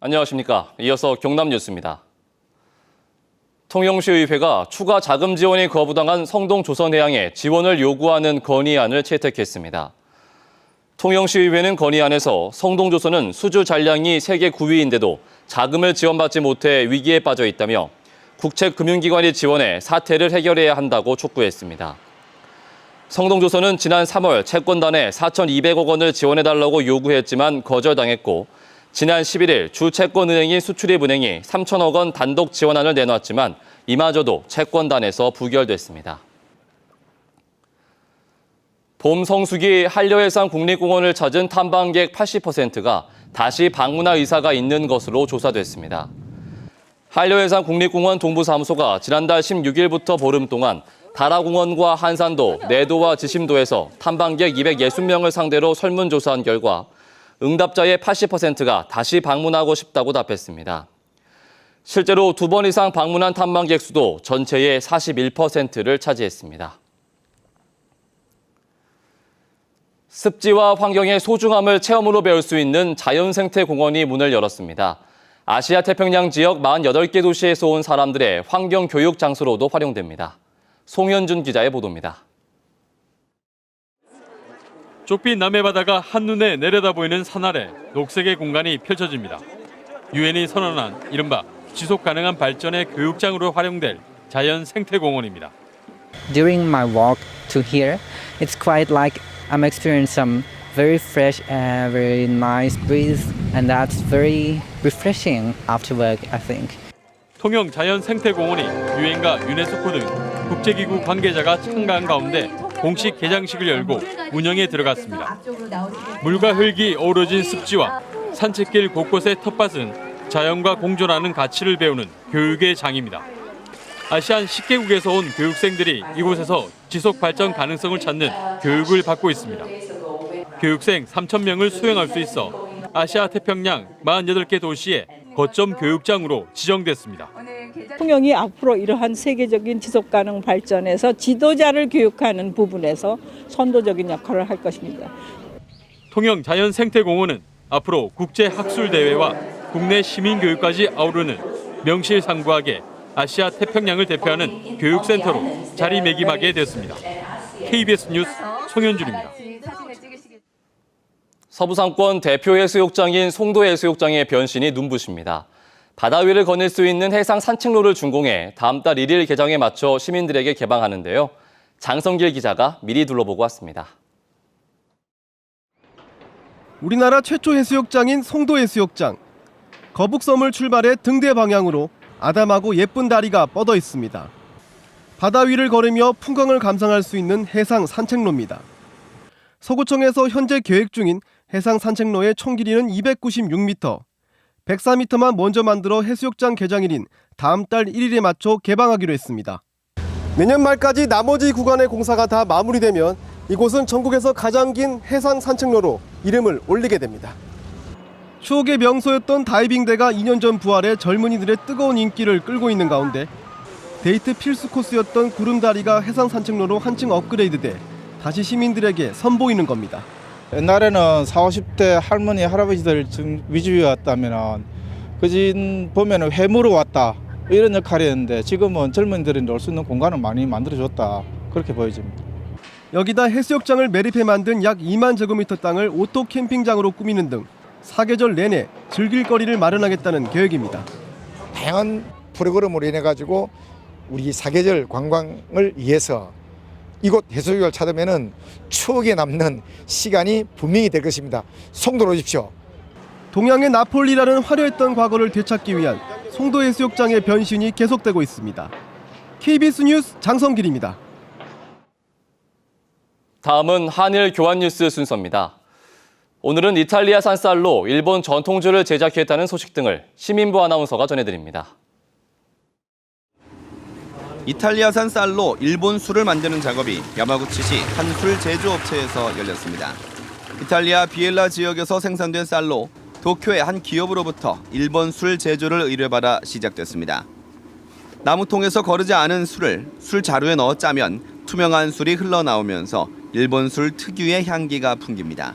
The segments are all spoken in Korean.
안녕하십니까. 이어서 경남 뉴스입니다. 통영시의회가 추가 자금 지원이 거부당한 성동조선해양에 지원을 요구하는 건의안을 채택했습니다. 통영시의회는 건의안에서 성동조선은 수주 잔량이 세계 9위인데도 자금을 지원받지 못해 위기에 빠져 있다며 국책금융기관이 지원해 사태를 해결해야 한다고 촉구했습니다. 성동조선은 지난 3월 채권단에 4,200억 원을 지원해달라고 요구했지만 거절당했고 지난 11일 주채권은행인 수출입은행이 3천억 원 단독 지원안을 내놨지만 이마저도 채권단에서 부결됐습니다. 봄 성수기 한려해상 국립공원을 찾은 탐방객 80%가 다시 방문할 의사가 있는 것으로 조사됐습니다. 한려해상 국립공원 동부사무소가 지난달 16일부터 보름 동안 다라공원과 한산도, 내도와 지심도에서 탐방객 260명을 상대로 설문조사한 결과 응답자의 80%가 다시 방문하고 싶다고 답했습니다. 실제로 2번 이상 방문한 탐방객 수도 전체의 41%를 차지했습니다. 습지와 환경의 소중함을 체험으로 배울 수 있는 자연생태공원이 문을 열었습니다. 아시아 태평양 지역 48개 도시에서 온 사람들의 환경교육 장소로도 활용됩니다. 송현준 기자의 보도입니다. 좁힌 남해바다가 한눈에 내려다보이는 산 아래 녹색의 공간이 펼쳐집니다. 유엔이 선언한 이른바 지속가능한 발전의 교육장으로 활용될 자연생태공원입니다. During my walk to here, it's quite like I'm experiencing some very fresh air, very nice breeze, and that's very refreshing after work, I think. 통영 자연생태공원이 유엔과 유네스코 등 국제기구 관계자가 참가한 가운데 공식 개장식을 열고 운영에 들어갔습니다. 물과 흙이 어우러진 습지와 산책길 곳곳의 텃밭은 자연과 공존하는 가치를 배우는 교육의 장입니다. 아시안 10개국에서 온 교육생들이 이곳에서 지속 발전 가능성을 찾는 교육을 받고 있습니다. 교육생 3,000명을 수용할 수 있어 아시아 태평양 48개 도시의 거점 교육장으로 지정됐습니다. 통영이 앞으로 이러한 세계적인 지속가능 발전에서 지도자를 교육하는 부분에서 선도적인 역할을 할 것입니다. 통영 자연생태공원은 앞으로 국제학술대회와 국내 시민교육까지 아우르는 명실상부하게 아시아 태평양을 대표하는 교육센터로 자리매김하게 됐습니다. KBS 뉴스 송현준입니다. 서부상권 대표 해수욕장인 송도 해수욕장의 변신이 눈부십니다. 바다 위를 거닐 수 있는 해상 산책로를 준공해 다음 달 1일 개장에 맞춰 시민들에게 개방하는데요. 장성길 기자가 미리 둘러보고 왔습니다. 우리나라 최초 해수욕장인 송도 해수욕장. 거북섬을 출발해 등대 방향으로 아담하고 예쁜 다리가 뻗어 있습니다. 바다 위를 걸으며 풍광을 감상할 수 있는 해상 산책로입니다. 서구청에서 현재 계획 중인 해상 산책로의 총 길이는 296m, 104m만 먼저 만들어 해수욕장 개장일인 다음 달 1일에 맞춰 개방하기로 했습니다. 내년 말까지 나머지 구간의 공사가 다 마무리되면 이곳은 전국에서 가장 긴 해상 산책로로 이름을 올리게 됩니다. 추억의 명소였던 다이빙대가 2년 전 부활해 젊은이들의 뜨거운 인기를 끌고 있는 가운데 데이트 필수 코스였던 구름다리가 해상 산책로로 한층 업그레이드돼 다시 시민들에게 선보이는 겁니다. 옛날에는 40, 50대 할머니, 할아버지들 위주였다면 그진 보면 회무로 왔다 이런 역할이었는데 지금은 젊은이들이 놀 수 있는 공간을 많이 만들어줬다 그렇게 보여집니다. 여기다 해수욕장을 매립해 만든 약 2만 제곱미터 땅을 오토 캠핑장으로 꾸미는 등 사계절 내내 즐길 거리를 마련하겠다는 계획입니다. 다양한 프로그램으로 인해 가지고 우리 사계절 관광을 위해서 이곳 해수욕을 찾으면은 추억에 남는 시간이 분명히 될 것입니다. 송도로 오십시오. 동양의 나폴리라는 화려했던 과거를 되찾기 위한 송도 해수욕장의 변신이 계속되고 있습니다. KBS 뉴스 장성길입니다. 다음은 한일 교환 뉴스 순서입니다. 오늘은 이탈리아산 쌀로 일본 전통주를 제작했다는 소식 등을 시민부 아나운서가 전해드립니다. 이탈리아산 쌀로 일본 술을 만드는 작업이 야마구치시 한 술 제조업체에서 열렸습니다. 이탈리아 비엘라 지역에서 생산된 쌀로 도쿄의 한 기업으로부터 일본 술 제조를 의뢰받아 시작됐습니다. 나무통에서 거르지 않은 술을 술 자루에 넣어 짜면 투명한 술이 흘러나오면서 일본 술 특유의 향기가 풍깁니다.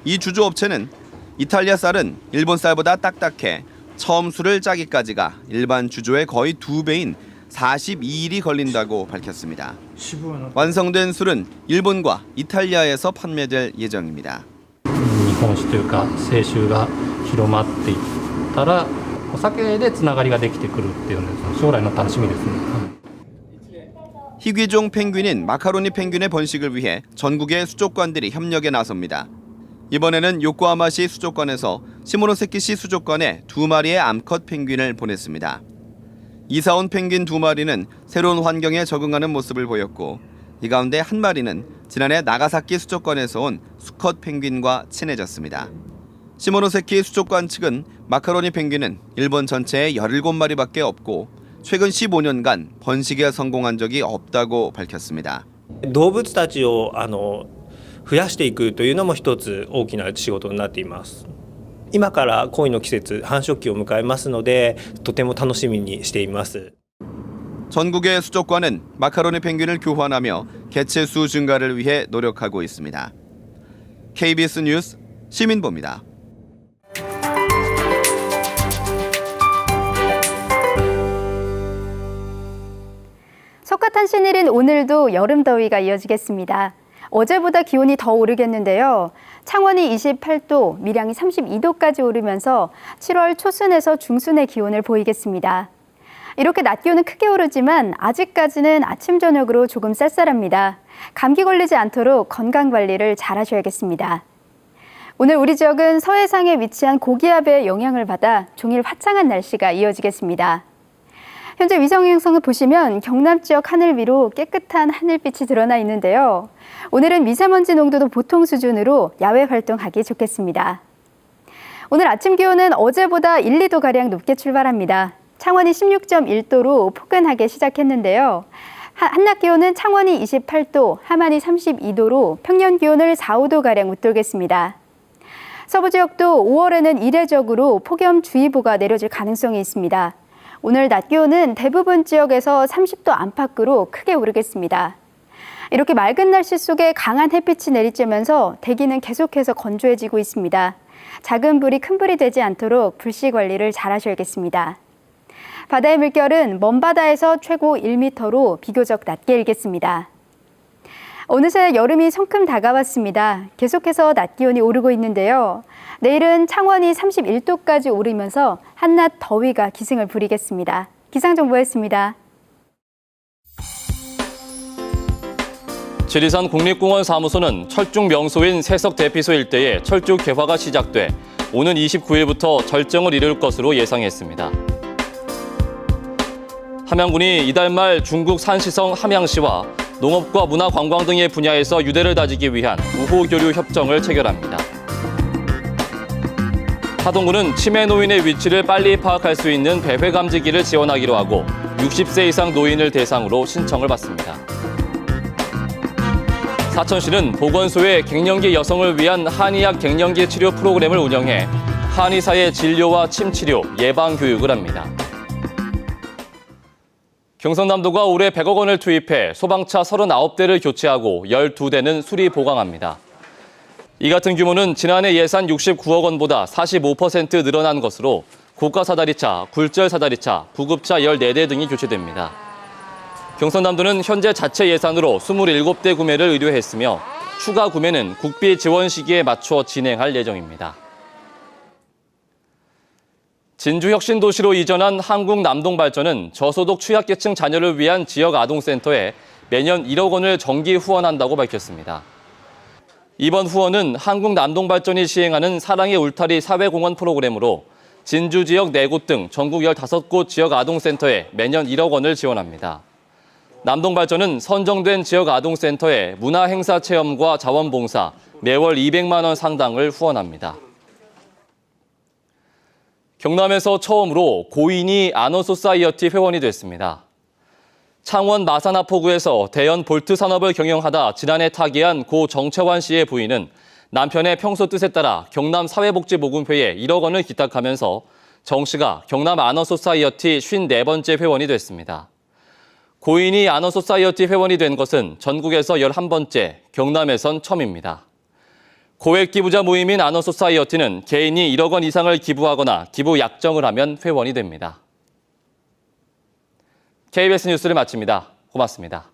이 주조업체는 이탈리아 쌀은 일본 쌀보다 딱딱해 처음 술을 짜기까지가 일반 주조의 거의 2배인 42일이 걸린다고 밝혔습니다. 완성된 술은 일본과 이탈리아에서 판매될 예정입니다. 日本酒というか清酒が広まっていったらお酒でつながりができてくるっていうので将来の楽しみですね。 희귀종 펭귄인 마카로니 펭귄의 번식을 위해 전국의 수족관들이 협력에 나섭니다. 이번에는 요코하마시 수족관에서 시모노세키시 수족관에 2마리의 암컷 펭귄을 보냈습니다. 이사 온 펭귄 2마리는 새로운 환경에 적응하는 모습을 보였고 이 가운데 한 마리는 지난해 나가사키 수족관에서 온 수컷 펭귄과 친해졌습니다. 시모노세키 수족관 측은 마카로니 펭귄은 일본 전체에 17마리밖에 없고 최근 15년간 번식에 성공한 적이 없다고 밝혔습니다. 動物たちを増やしていくというのも一つ大きな仕事になっています。今から恋の季節、繁殖期を迎えますので、とても楽しみにしています。 전국의 수족관은 마카로니 펭귄을 교환하며 개체수 증가를 위해 노력하고 있습니다. KBS 뉴스 시민보입니다. 석가탄신 일인 오늘도 여름 더위가 이어지겠습니다. 어제보다 기온이 더 오르겠는데요. 창원이 28도, 밀양이 32도까지 오르면서 7월 초순에서 중순의 기온을 보이겠습니다. 이렇게 낮 기온은 크게 오르지만 아직까지는 아침, 저녁으로 조금 쌀쌀합니다. 감기 걸리지 않도록 건강관리를 잘 하셔야겠습니다. 오늘 우리 지역은 서해상에 위치한 고기압의 영향을 받아 종일 화창한 날씨가 이어지겠습니다. 현재 위성 영상을 보시면 경남 지역 하늘 위로 깨끗한 하늘빛이 드러나 있는데요. 오늘은 미세먼지 농도도 보통 수준으로 야외 활동하기 좋겠습니다. 오늘 아침 기온은 어제보다 1, 2도가량 높게 출발합니다. 창원이 16.1도로 포근하게 시작했는데요. 한낮 기온은 창원이 28도, 함안이 32도로 평년 기온을 4, 5도가량 웃돌겠습니다. 서부 지역도 5월에는 이례적으로 폭염주의보가 내려질 가능성이 있습니다. 오늘 낮 기온은 대부분 지역에서 30도 안팎으로 크게 오르겠습니다. 이렇게 맑은 날씨 속에 강한 햇빛이 내리쬐면서 대기는 계속해서 건조해지고 있습니다. 작은 불이 큰 불이 되지 않도록 불씨 관리를 잘 하셔야겠습니다. 바다의 물결은 먼바다에서 최고 1m로 비교적 낮게 일겠습니다. 어느새 여름이 성큼 다가왔습니다. 계속해서 낮 기온이 오르고 있는데요. 내일은 창원이 31도까지 오르면서 한낮 더위가 기승을 부리겠습니다. 기상정보였습니다. 지리산 국립공원 사무소는 철쭉 명소인 세석 대피소 일대에 철쭉 개화가 시작돼 오는 29일부터 절정을 이룰 것으로 예상했습니다. 함양군이 이달 말 중국 산시성 함양시와 농업과 문화 관광 등의 분야에서 유대를 다지기 위한 우호 교류 협정을 체결합니다. 하동군은 치매 노인의 위치를 빨리 파악할 수 있는 배회 감지기를 지원하기로 하고 60세 이상 노인을 대상으로 신청을 받습니다. 사천시는 보건소에 갱년기 여성을 위한 한의학 갱년기 치료 프로그램을 운영해 한의사의 진료와 침치료, 예방 교육을 합니다. 경상남도가 올해 100억 원을 투입해 소방차 39대를 교체하고 12대는 수리 보강합니다. 이 같은 규모는 지난해 예산 69억 원보다 45% 늘어난 것으로 고가 사다리차, 굴절 사다리차, 구급차 14대 등이 교체됩니다. 경상남도는 현재 자체 예산으로 27대 구매를 의뢰했으며 추가 구매는 국비 지원 시기에 맞춰 진행할 예정입니다. 진주혁신도시로 이전한 한국남동발전은 저소득 취약계층 자녀를 위한 지역 아동센터에 매년 1억 원을 정기 후원한다고 밝혔습니다. 이번 후원은 한국남동발전이 시행하는 사랑의 울타리 사회공헌 프로그램으로 진주 지역 4곳 등 전국 15곳 지역 아동센터에 매년 1억 원을 지원합니다. 남동발전은 선정된 지역 아동센터에 문화행사 체험과 자원봉사, 매월 200만 원 상당을 후원합니다. 경남에서 처음으로 고인이 아너소사이어티 회원이 됐습니다. 창원 마산하포구에서 대연 볼트 산업을 경영하다 지난해 타계한 고 정채환 씨의 부인은 남편의 평소 뜻에 따라 경남 사회복지모금회에 1억 원을 기탁하면서 정 씨가 경남 아너소사이어티 54번째 회원이 됐습니다. 고인이 아너소사이어티 회원이 된 것은 전국에서 11번째, 경남에선 처음입니다. 고액 기부자 모임인 아너소사이어티는 개인이 1억 원 이상을 기부하거나 기부 약정을 하면 회원이 됩니다. KBS 뉴스를 마칩니다. 고맙습니다.